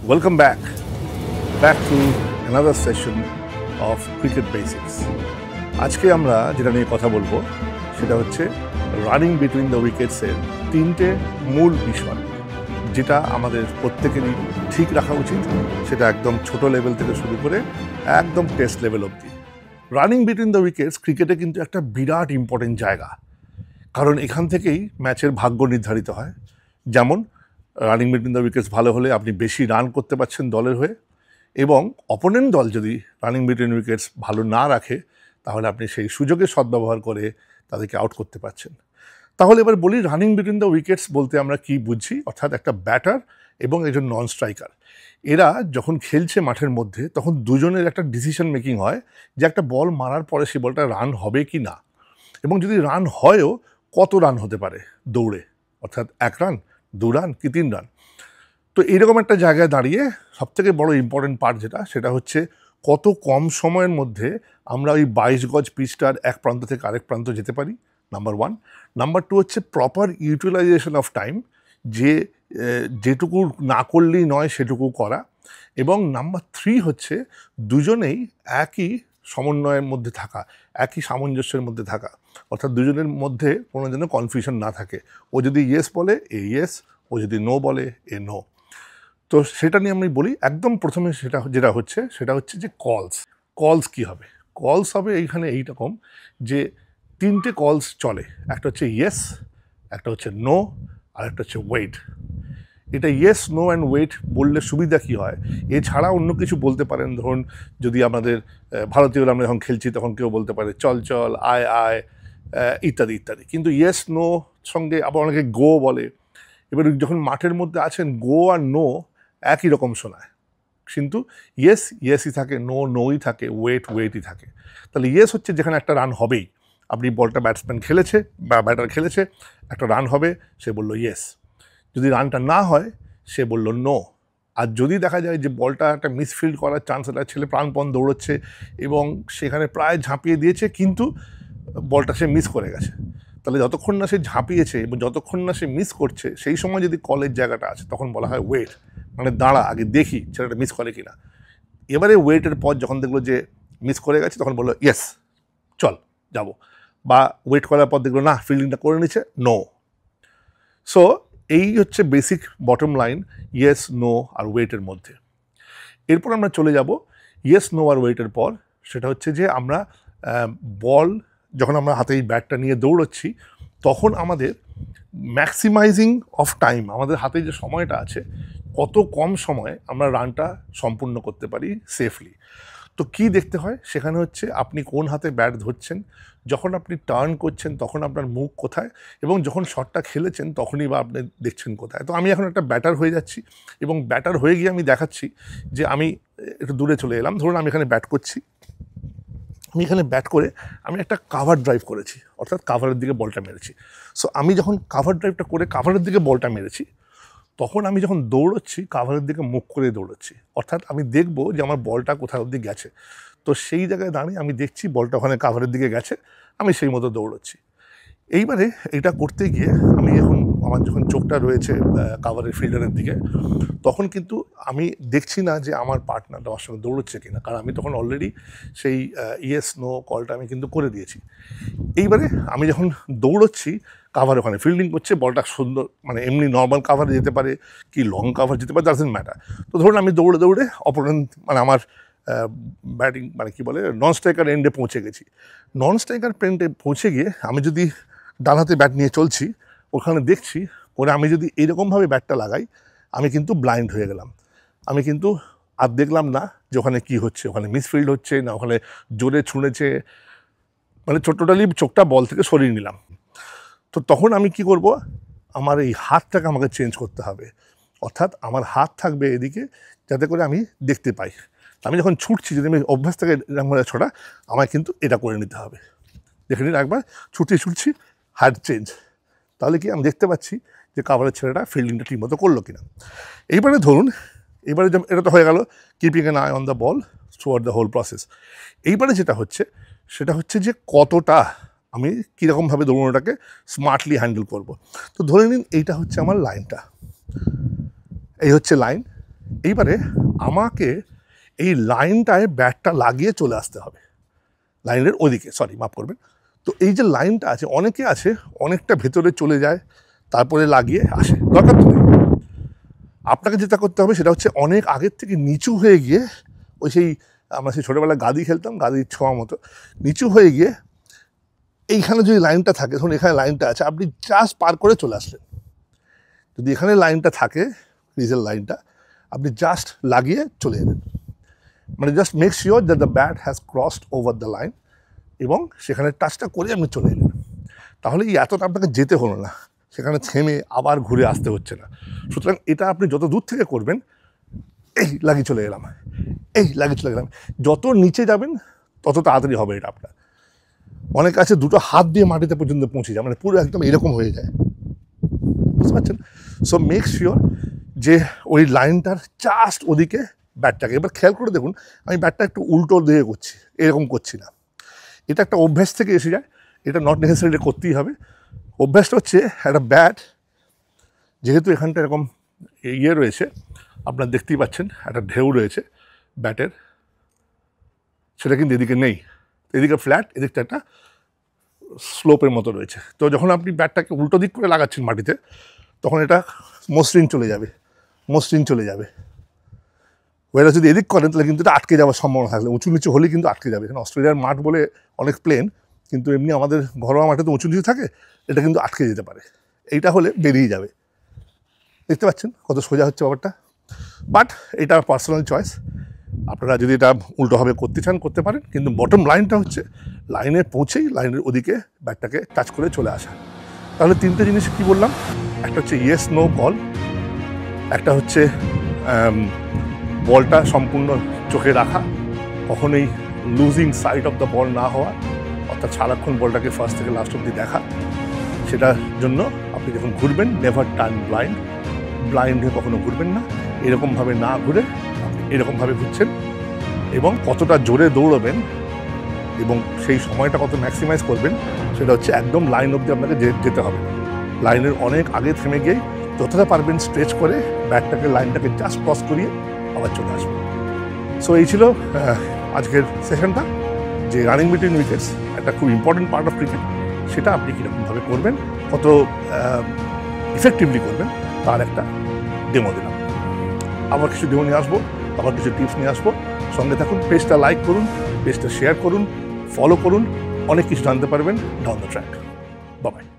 Welcome back to another session of Cricket Basics. আজকে আমরা যেটা নিয়ে কথা বলবো সেটা হচ্ছে রানিং বিটুইন দ্য উইকেটসের তিনটে মূল বিষয়, যেটা আমাদের প্রত্যেকেরই ঠিক রাখা উচিত। সেটা একদম ছোট লেভেল থেকে শুরু করে একদম টেস্ট লেভেল অবধি। রানিং বিটুইন দ্য উইকেটস ক্রিকেটে কিন্তু একটা বিরাট ইম্পর্টেন্ট জায়গা, কারণ এখান থেকেই ম্যাচের ভাগ্য নির্ধারিত হয়। যেমন রানিং বিটুইন দ্য উইকেটস ভালো হলে আপনি বেশি রান করতে পারছেন দলের হয়ে, এবং অপোনেন্ট দল যদি রানিং বিটুইন উইকেটস ভালো না রাখে তাহলে আপনি সেই সুযোগের সদ্ব্যবহার করে তাদেরকে আউট করতে পারছেন। তাহলে এবার বলি, রানিং বিটুইন দ্য উইকেটস বলতে আমরা কি বুঝি। অর্থাৎ একটা ব্যাটার এবং একজন নন স্ট্রাইকার, এরা যখন খেলছে মাঠের মধ্যে তখন দুজনের একটা ডিসিশন মেকিং হয় যে একটা বল মারার পরে সেই বলটা রান হবে কি না, এবং যদি রান হয়ও কত রান হতে পারে দৌড়ে, অর্থাৎ 1 রান, 2 রান কি 3 রান। তো এইরকম একটা জায়গায় দাঁড়িয়ে সবথেকে বড় ইম্পর্টেন্ট পার্ট যেটা হচ্ছে কত কম সময়ের মধ্যে আমরা ওই 22 গজ পিচটার এক প্রান্ত থেকে আরেক প্রান্ত যেতে পারি, নাম্বার 1। নাম্বার 2 হচ্ছে প্রপার ইউটিলাইজেশন অফ টাইম, যেটুকু না করলেই নয় সেটুকু করা। এবং নাম্বার 3 হচ্ছে দুজনেই একই সমন্বয়ের মধ্যে থাকা, একই সামঞ্জস্যের মধ্যে থাকা, অর্থাৎ দুজনের মধ্যে কোনো যেন কনফিউশন না থাকে। ও যদি ইয়েস বলে এ ইয়েস, ও যদি নো বলে এ নো। তো সেটা নিয়ে আমি বলি। একদম প্রথমে যেটা হচ্ছে যে কলস কি হবে। কলস হবে এইখানে এইরকম যে 3টে কলস চলে। একটা হচ্ছে ইয়েস, একটা হচ্ছে নো, আর একটা হচ্ছে ওয়েট। এটা ইয়েস, নো অ্যান্ড ওয়েট বললে সুবিধা কী হয়, এছাড়া অন্য কিছু বলতে পারেন। ধরুন যদি আমাদের ভারতীয়রা আমরা যখন খেলছি তখন কেউ বলতে পারে চল চল, আয় আয়, ইত্যাদি ইত্যাদি। কিন্তু ইয়েস নো সঙ্গে আবার অনেকে গো বলে। এবার যখন মাঠের মধ্যে আছেন, গো আর নো একই রকম শোনায়, কিন্তু ইয়েস ইয়েসই থাকে, নো নোই থাকে, ওয়েট ওয়েটই থাকে। তাহলে ইয়েস হচ্ছে যেখানে একটা রান হবেই, আপনি বলটা ব্যাটসম্যান খেলেছে বা ব্যাটার খেলেছে, একটা রান হবে, সে বলল ইয়েস। যদি রানটা না হয় সে বলল নো। আর যদি দেখা যায় যে বলটা একটা মিসফিল্ড করার চান্স, একটা ছেলে প্রাণপণ দৌড়চ্ছে এবং সেখানে প্রায় ঝাঁপিয়ে দিয়েছে কিন্তু বলটা সে মিস করে গেছে, তাহলে যতক্ষণ না সে ঝাঁপিয়েছে এবং যতক্ষণ না সে মিস করছে সেই সময় যদি কলের জায়গাটা আছে তখন বলা হয় ওয়েট, মানে দাঁড়া, আগে দেখি ছেলেটা মিস করে কিনা। এবারে ওয়েটের পর যখন দেখলো যে মিস করে গেছে তখন বললো ইয়েস চল যাব, বা ওয়েট করার পর দেখলো না ফিল্ডিংটা করে নিচ্ছে, নো। সো এই হচ্ছে basic bottom line yes no আর ওয়েটের মধ্যে। এরপর আমরা চলে যাব ইয়েস নো আর ওয়েটের পর। সেটা হচ্ছে যে আমরা বল যখন আমরা হাতে এই ব্যাটটা নিয়ে দৌড়চ্ছি তখন আমাদের ম্যাক্সিমাইজিং অফ টাইম, আমাদের হাতে যে সময়টা আছে কত কম সময়ে আমরা রানটা সম্পূর্ণ করতে পারি সেফলি। তো কি দেখতে হয় সেখানে হচ্ছে আপনি কোন হাতে ব্যাট ধরছেন, যখন আপনি টার্ন করছেন তখন আপনার মুখ কোথায়, এবং যখন শটটা খেলেছেন তখনই বা আপনি দেখছেন কোথায়। তো আমি এখন একটা ব্যাটার হয়ে যাচ্ছি এবং ব্যাটার হয়ে গিয়ে আমি দেখাচ্ছি যে আমি একটু দূরে চলে এলাম। ধরুন আমি এখানে ব্যাট করছি, আমি এখানে ব্যাট করে আমি একটা কাভার ড্রাইভ করেছি, অর্থাৎ কাভারের দিকে বলটা মেরেছি। সো আমি যখন কাভার ড্রাইভটা করে কাভারের দিকে বলটা মেরেছি তখন আমি যখন দৌড়চ্ছি কাভারের দিকে মুখ করে দৌড়চ্ছি, অর্থাৎ আমি দেখব যে আমার বলটা কোথায় অবধি গেছে। তো সেই জায়গায় দাঁড়িয়ে আমি দেখছি বলটা ওখানে কাভারের দিকে গেছে, আমি সেই মতো দৌড়চ্ছি। এইবারে এটা করতে গিয়ে আমি আমার যখন চোখটা রয়েছে কাভারের ফিল্ডারের দিকে, তখন কিন্তু আমি দেখছি না যে আমার পার্টনারটা আমার সঙ্গে দৌড়চ্ছে কিনা, কারণ আমি তখন অলরেডি সেই ইয়েস নো কলটা আমি কিন্তু করে দিয়েছি। এইবারে আমি যখন দৌড়চ্ছি, কাভার ওখানে ফিল্ডিং করছে, বলটা সুন্দর, মানে এমনি নর্মাল কাভারে যেতে পারে কি লং কাভার যেতে পারে, ডাজন্ট ম্যাটার। তো ধরুন আমি দৌড়ে দৌড়ে অপোনেন্ট, মানে আমার ব্যাটিং, মানে কি বলে, নন স্ট্রাইকার এন্ডে পৌঁছে গেছি। নন স্ট্রাইকার এন্ডে পৌঁছে গিয়ে আমি যদি ডান হাতে ব্যাট নিয়ে চলছি, ওখানে দেখছি ওরা আমি যদি এইরকমভাবে ব্যাটটা লাগাই আমি কিন্তু ব্লাইন্ড হয়ে গেলাম। আমি কিন্তু আর দেখলাম না যে ওখানে কী হচ্ছে, ওখানে মিসফিল্ড হচ্ছে না ওখানে জোরে ছুঁড়েছে, মানে টোটালি চোখটা বল থেকে সরিয়ে নিলাম। তো তখন আমি কি করব, আমার এই হাতটাকে আমাকে চেঞ্জ করতে হবে, অর্থাৎ আমার হাত থাকবে এদিকে যাতে করে আমি দেখতে পাই। আমি যখন ছুটছি, যদি আমি অভ্যাস থেকে ছোটা, আমায় কিন্তু এটা করে নিতে হবে। দেখে নিন একবার, ছুটছি হাত চেঞ্জ, তাহলে কি আমি দেখতে পাচ্ছি যে কাভারের ছেলেটা ফিল্ডিংটা ঠিকমতো করলো কিনা। এইবারে ধরুন, এবারে এটা তো হয়ে গেল keeping an eye on the ball throughout the whole process. এইবারে যেটা হচ্ছে সেটা হচ্ছে যে কতটা আমি কীরকমভাবে দৌড়ানোটাকে স্মার্টলি হ্যান্ডেল করব। তো ধরে নিন এইটা হচ্ছে আমার লাইনটা, এই হচ্ছে লাইন, এইবারে আমাকে এই লাইনটায় ব্যাটটা লাগিয়ে চলে আসতে হবে, লাইনের ওদিকে, সরি মাফ করবেন। তো এই যে লাইনটা আছে, অনেকে আছে অনেকটা ভেতরে চলে যায় তারপরে লাগিয়ে আসে, দরকার তো নেই। আপনাকে যেটা করতে হবে সেটা হচ্ছে অনেক আগের থেকে নিচু হয়ে গিয়ে, ওই সেই আমরা সেই ছোটোবেলায় গাদি খেলতাম, গাদির ছোঁয়া মতো নিচু হয়ে গিয়ে এইখানে যদি লাইনটা থাকে, ধরুন এখানে লাইনটা আছে, আপনি জাস্ট পার করে চলে আসলেন। যদি এখানে লাইনটা থাকে, ক্রিজের লাইনটা, আপনি জাস্ট লাগিয়ে চলে যাবেন, মানে just make sure that the bat has crossed over the line, এবং সেখানে টাচটা করে আপনি চলে এলেন। তাহলে এই এতটা আপনাকে যেতে হলো না, সেখানে থেমে আবার ঘুরে আসতে হচ্ছে না। সুতরাং এটা আপনি যত দূর থেকে করবেন, এই লাগিয়ে চলে গেলাম, এই লাগিয়ে চলে গেলাম, যত নিচে যাবেন তত তাড়াতাড়ি হবে এটা আপনার। অনেক আছে দুটো হাত দিয়ে মাটিতে পর্যন্ত পৌঁছে যায়, মানে পুরো একদম এরকম হয়ে যায়, বুঝতে পারছেন? সো মেক শিওর যে ওই লাইনটার জাস্ট ওদিকে ব্যাটটাকে, এবার খেয়াল করে দেখুন আমি ব্যাটটা একটু উল্টো দিয়ে করছি, এরকম করছি না। এটা একটা অভ্যাস থেকে এসে যায়, এটা নট নেসেসারিলি করতেই হবে। অভ্যাসটা হচ্ছে একটা ব্যাট, যেহেতু এখানটা এরকম ইয়ে রয়েছে, আপনার দেখতেই পাচ্ছেন একটা ঢেউ রয়েছে ব্যাটের, সেটা কিন্তু এদিকে নেই, এদিকে ফ্ল্যাট, এদিকটা একটা স্লোপের মতো রয়েছে। তো যখন আপনি ব্যাটটাকে উল্টো দিক করে লাগাচ্ছেন মাটিতে, তখন এটা মসৃণ চলে যাবে, মসৃণ চলে যাবে। ওরা যদি এদিক করেন তাহলে কিন্তু এটা আটকে যাওয়ার সম্ভাবনা থাকলে, উঁচু নিচু হলে কিন্তু আটকে যাবে। এখানে অস্ট্রেলিয়ার মাঠ বলে অনেক প্লেন, কিন্তু এমনি আমাদের ঘরোয়া মাঠে তো উঁচু নিচু থাকে, এটা কিন্তু আটকে যেতে পারে। এইটা হলে বেরিয়ে যাবে। দেখতে পাচ্ছেন কত সোজা হচ্ছে ব্যাপারটা। বাট এটা পার্সোনাল চয়েস, আপনারা যদি এটা উল্টোভাবে করতে চান করতে পারেন, কিন্তু বটম লাইনটা হচ্ছে লাইনে পৌঁছেই লাইনের ওদিকে ব্যাটটাকে টাচ করে চলে আসা। তাহলে তিনটে জিনিস কী বললাম, একটা হচ্ছে ইয়েস নো কল, একটা হচ্ছে বলটা সম্পূর্ণ চোখে রাখা, কখনোই losing side of the ball না হওয়া, অর্থাৎ সারাক্ষণ বলটাকে ফার্স্ট থেকে লাস্ট অব্দি দেখা। সেটার জন্য আপনি যখন ঘুরবেন, নেভার টার্ন ব্লাইন্ড, ব্লাইন্ড হয়ে কখনো ঘুরবেন না, এরকমভাবে না ঘুরে এরকমভাবে ঘুরছেন, এবং কতটা জোরে দৌড়বেন এবং সেই সময়টা কত ম্যাক্সিমাইজ করবেন, সেটা হচ্ছে একদম লাইন অব্দি আপনাকে যেতে হবে। লাইনের অনেক আগে থেমে গিয়ে যতটা পারবেন স্ট্রেচ করে ব্যাটটাকে লাইনটাকে জাস্ট ক্রস করিয়ে আবার চলে আসবেন। সো এই ছিল আজকের সেশনটা, যে রানিং বিটুইন উইকেটস একটা খুব ইম্পর্টেন্ট পার্ট অফ ক্রিকেট, সেটা আপনি কীরকমভাবে করবেন, কত ইফেক্টিভলি করবেন, তার একটা ডেমো দিলাম। আবার কিছু ডেমো নিয়ে আসবো, আবার কিছু টিপস নিয়ে আসবো। সঙ্গে থাকুন, পেজটা লাইক করুন, পেজটা শেয়ার করুন, ফলো করুন, অনেক কিছু জানতে পারবেন down the track. Bye bye.